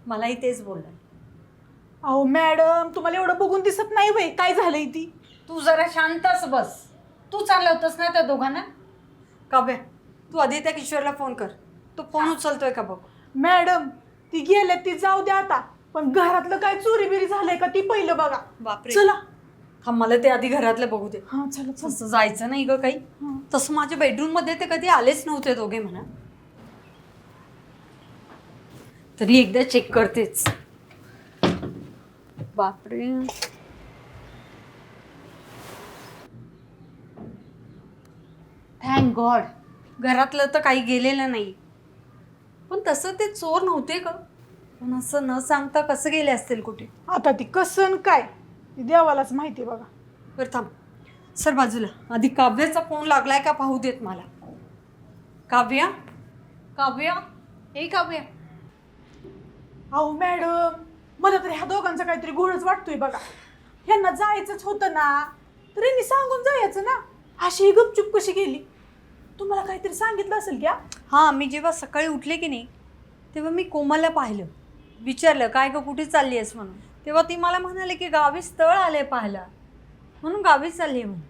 मलाही तेच बोलला. अहो मॅडम, तुम्हाला एवढं बघून दिसत नाही वय काय झालंय ती? तू जरा शांतच बस. तू चाललं होतंस ना त्या दोघांना. काव्या, तू आदित्य किशोरला फोन कर. तो फोन उचलतोय का बघ. मॅडम, ती गेले ती जाऊ द्या आता, पण घरातलं काय चोरी बिरी झालंय का ती पहिलं बघा. बापरे. चला. हा, मला ते आधी घरातलं बघू दे. हा चला चला. तसं जायचं नाही ग काही. तसं माझ्या बेडरूम मध्ये ते कधी आलेच नव्हते दोघे म्हणा. तरी एकदा चेक करतेच. बापरे. थँक गॉड घरातलं तर काही गेलेलं नाही. पण तसं ते चोर नव्हते का? पण असं न सांगता कसं गेले असतील कुठे? आता ती कसन काय ती देवालाच माहिती बघा. बरं थांब, सर बाजूला. आधी काव्याचा फोन लागलाय का पाहू देत मला. काव्या, काव्या, हे काव्या. अहो मॅडम, मला तर ह्या दोघांचा काहीतरी घोळच वाटतोय बघा. ह्यांना जायचंच होतं ना, तर यांनी सांगून जायचं ना. अशी ही गपचूप कशी गेली? तुम्हाला काहीतरी सांगितलं असेल क्या? हां, मी जेव्हा सकाळी उठले की नाही तेव्हा मी कोमलला पाहिलं. विचारलं काय ग कुठे चालली आहेस म्हणून. तेव्हा ती मला म्हणाले की गावी स्थळ आले पाहायला, म्हणून गावी चालली म्हणून.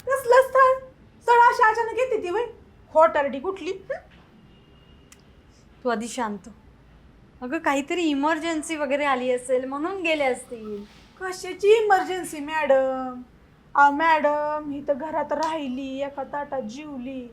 कसलं स्थळ? स्थळ अशी अचानक येते ती वय? खोटारडी कुठली? तू आधी शांत. अगं काहीतरी इमर्जन्सी वगैरे आली असेल म्हणून गेले असतील. कशाची इमर्जन्सी मॅडम? मॅडम ही तर घरात राहिली, एका ताटात जेवली,